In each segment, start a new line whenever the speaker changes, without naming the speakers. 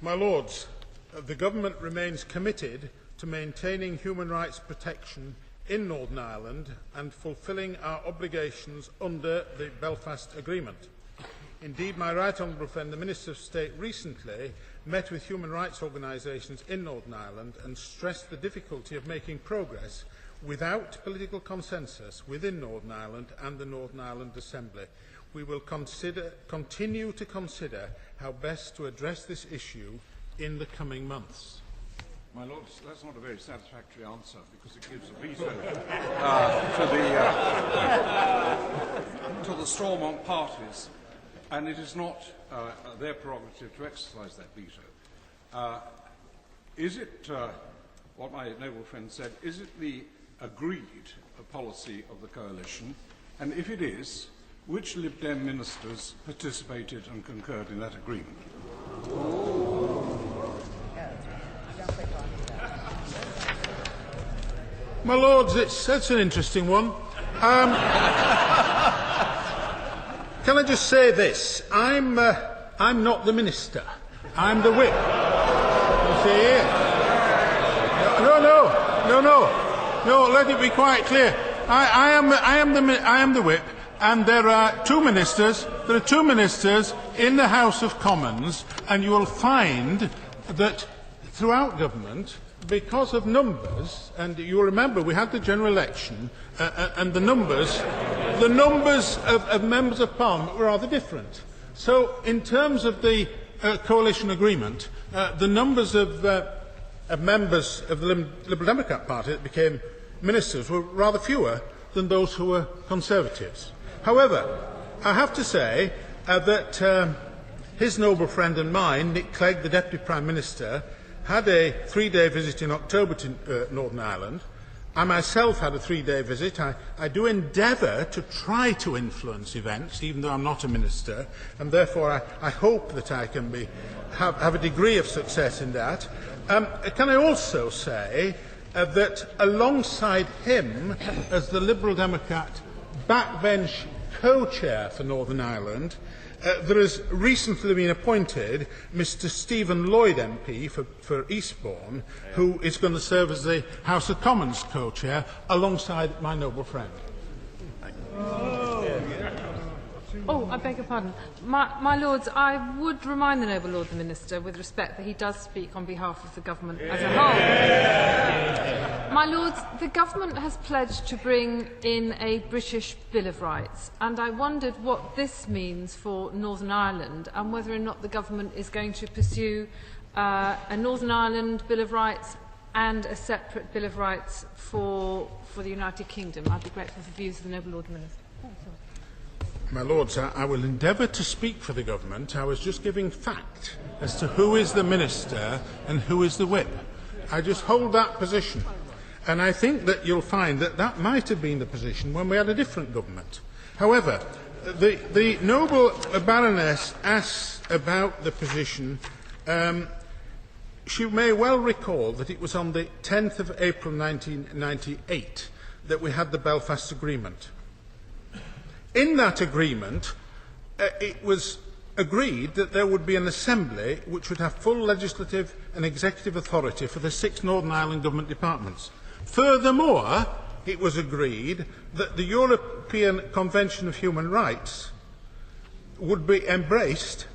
My Lords, the Government remains committed to maintaining human rights protection in Northern Ireland and fulfilling our obligations under the Belfast Agreement. Indeed, my right honourable friend, the Minister of State, recently met with human rights organisations in Northern Ireland and stressed the difficulty of making progress without political consensus within Northern Ireland and the Northern Ireland Assembly. We will continue to consider how best to address this issue in the coming months.
My Lords, that's not a very satisfactory answer because it gives a veto to the Stormont parties, and it is not their prerogative to exercise that veto. Is it, what my noble friend said, is it the agreed policy of the coalition? And if it is, which Lib Dem ministers participated and concurred in that agreement?
My Lords, that's an interesting one. Can I just say this? I'm not the minister. I'm the whip. You see? No. Let it be quite clear. I am the whip, and there are two ministers. There are two ministers in the House of Commons, and you will find that throughout government, because of numbers, and you remember we had the general election, and the numbers of members of Parliament were rather different. So, in terms of the coalition agreement, the numbers of members of the Liberal Democrat Party that became ministers were rather fewer than those who were Conservatives. However, I have to say that his noble friend and mine, Nick Clegg, the Deputy Prime Minister, had a 3-day visit in October to Northern Ireland. I myself had a 3-day visit. I do endeavour to try to influence events, even though I'm not a minister, and therefore I hope that I can have a degree of success in that. Can I also say that alongside him, as the Liberal Democrat backbench co-chair for Northern Ireland, there has recently been appointed Mr Stephen Lloyd MP for Eastbourne, who is going to serve as the House of Commons co-chair alongside my noble friend.
Oh, I beg your pardon. My Lords, I would remind the noble Lord the Minister, with respect, that he does speak on behalf of the Government as a whole. My Lords, the Government has pledged to bring in a British Bill of Rights, and I wondered what this means for Northern Ireland and whether or not the Government is going to pursue a Northern Ireland Bill of Rights and a separate Bill of Rights for the United Kingdom. I'd be grateful for views of the noble Lord the Minister.
My Lords, I will endeavour to speak for the Government. I was just giving fact as to who is the Minister and who is the Whip. I just hold that position. And I think that you'll find that that might have been the position when we had a different government. However, the noble Baroness asks about the position. She may well recall that it was on the 10th of April 1998 that we had the Belfast Agreement. In that agreement, it was agreed that there would be an assembly which would have full legislative and executive authority for the 6 Northern Ireland government departments. Furthermore, it was agreed that the European Convention of Human Rights would be embraced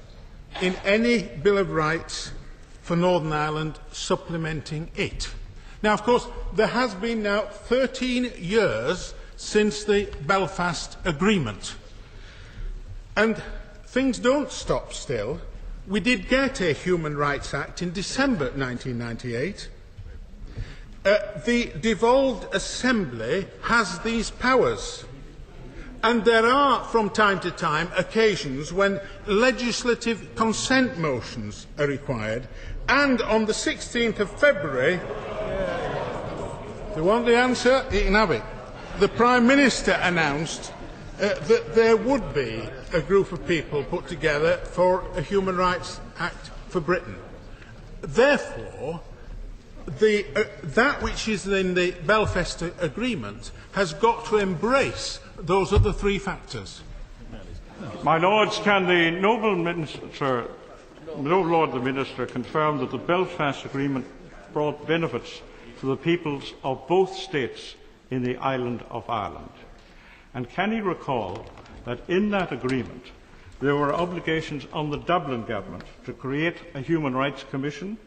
in any Bill of Rights for Northern Ireland supplementing it. Now, of course, there has been now 13 years since the Belfast Agreement. And things don't stop still. We did get a Human Rights Act in December 1998. The devolved Assembly has these powers. And there are, from time to time, occasions when legislative consent motions are required. And on the 16th of February, if you want the answer, you can have it. The Prime Minister announced that there would be a group of people put together for a Human Rights Act for Britain. Therefore, that which is in the Belfast Agreement has got to embrace those other 3 factors.
My Lords, can the noble Minister Lord the Minister confirmed that the Belfast Agreement brought benefits to the peoples of both states in the island of Ireland? And can he recall that in that agreement there were obligations on the Dublin government to create a Human Rights Commission,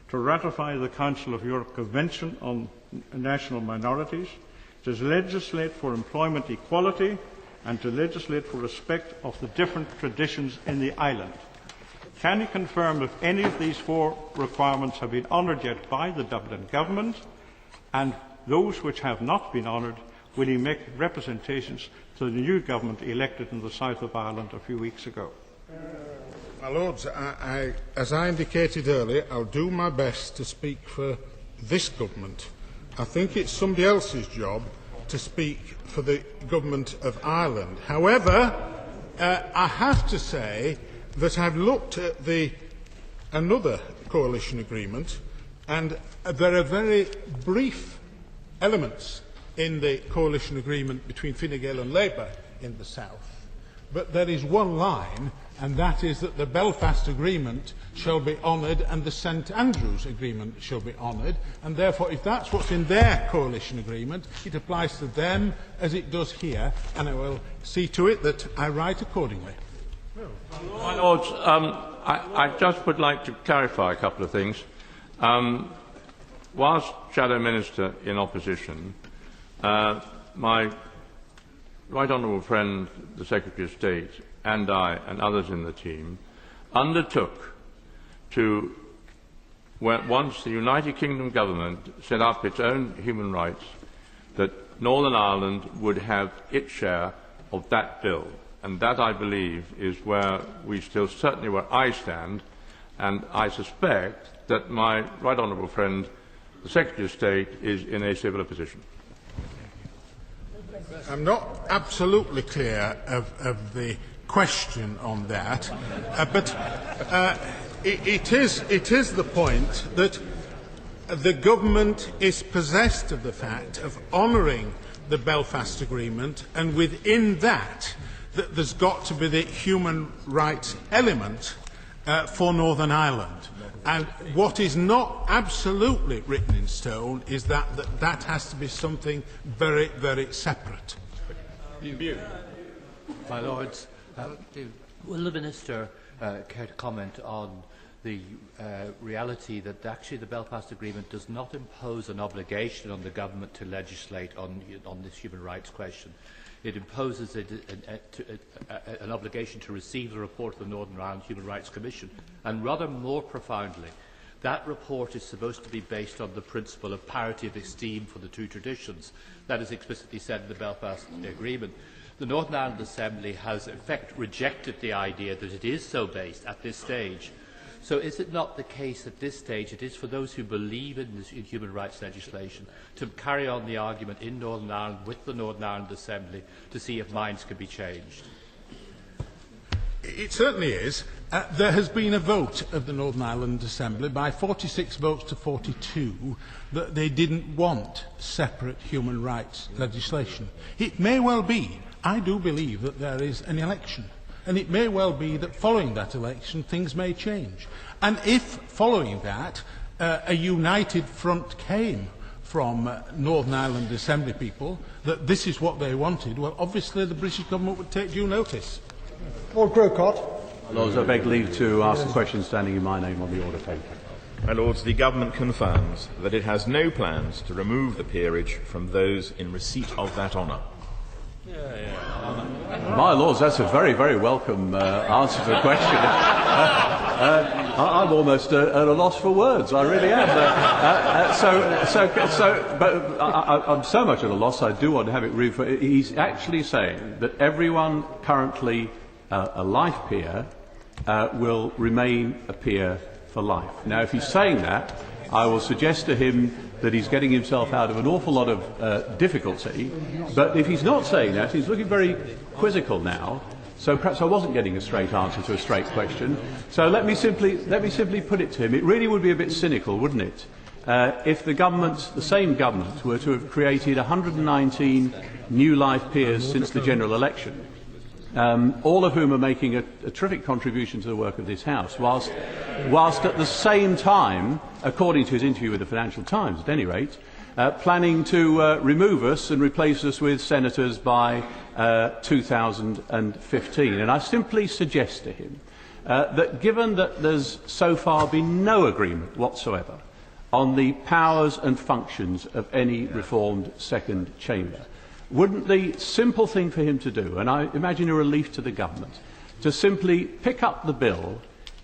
to ratify the Council of Europe Convention on National Minorities, to legislate for employment equality, and to legislate for respect of the different traditions in the island? Can he confirm if any of these 4 requirements have been honoured yet by the Dublin government, and those which have not been honoured, will he make representations to the new government elected in the south of Ireland a few weeks ago?
My Lords, as I indicated earlier, I'll do my best to speak for this government. I think it's somebody else's job to speak for the government of Ireland. However, I have to say that I've looked at another coalition agreement, and there are very brief elements in the coalition agreement between Fine Gael and Labour in the south. But there is one line, and that is that the Belfast Agreement shall be honoured and the St Andrews Agreement shall be honoured, and therefore if that's what's in their coalition agreement, it applies to them as it does here, and I will see to it that I write accordingly.
My Lords, I just would like to clarify a couple of things. Whilst Shadow Minister in opposition, my right honourable friend, the Secretary of State, and I and others in the team undertook to, once the United Kingdom government set up its own human rights, that Northern Ireland would have its share of that bill. And that, I believe, is where we still, certainly where I stand, and I suspect that my right honourable friend, the Secretary of State, is in a similar position.
I'm not absolutely clear of the question on that, but it is the point that the government is possessed of the fact of honouring the Belfast Agreement, and within that there's got to be the human rights element for Northern Ireland. And what is not absolutely written in stone is that has to be something very, very separate.
My Lords, will the Minister care to comment on the reality that actually the Belfast Agreement does not impose an obligation on the government to legislate on this human rights question? It imposes an obligation to receive the report of the Northern Ireland Human Rights Commission, and rather more profoundly, that report is supposed to be based on the principle of parity of esteem for the two traditions. That is explicitly said in the Belfast Agreement. The Northern Ireland Assembly has in fact rejected the idea that it is so based at this stage. So is it not the case at this stage it is for those who believe in human rights legislation to carry on the argument in Northern Ireland with the Northern Ireland Assembly to see if minds can be changed?
It certainly is. There has been a vote of the Northern Ireland Assembly by 46 votes to 42 that they didn't want separate human rights legislation. It may well be, I do believe, that there is an election. And it may well be that following that election things may change. And if following that a united front came from Northern Ireland Assembly people that this is what they wanted, well obviously the British government would take due notice.
Lord Crocott.
Lords, I beg leave to ask a question standing in my name on the order paper.
My Lords, the Government confirms that it has no plans to remove the peerage from those in receipt of that honour.
My Lords, that's a very, very welcome answer to the question. I'm almost at a loss for words. I really am. But I'm so much at a loss. I do want to have it read. He's actually saying that everyone currently a life peer will remain a peer for life. Now, if he's saying that, I will suggest to him that he's getting himself out of an awful lot of difficulty. But if he's not saying that, he's looking very quizzical now. So perhaps I wasn't getting a straight answer to a straight question. So let me simply put it to him. It really would be a bit cynical, wouldn't it, if the same government, were to have created 119 new life peers since the general election, all of whom are making a terrific contribution to the work of this House, whilst at the same time, according to his interview with the Financial Times at any rate, planning to remove us and replace us with senators by 2015. And I simply suggest to him that given that there's so far been no agreement whatsoever on the powers and functions of any reformed second chamber, wouldn't the simple thing for him to do, and I imagine a relief to the government, to simply pick up the bill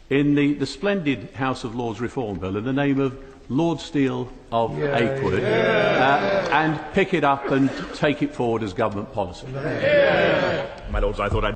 in the splendid House of Lords Reform Bill in the name of Lord Steele of Akewood and pick it up and take it forward as government policy?
My Lords, I thought I'd